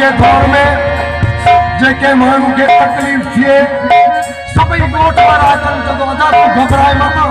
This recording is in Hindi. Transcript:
जे दौर में जेके मानू के तकलीफ थिए सभी गोठ वारा अचन तो अदा तू घबराए मामा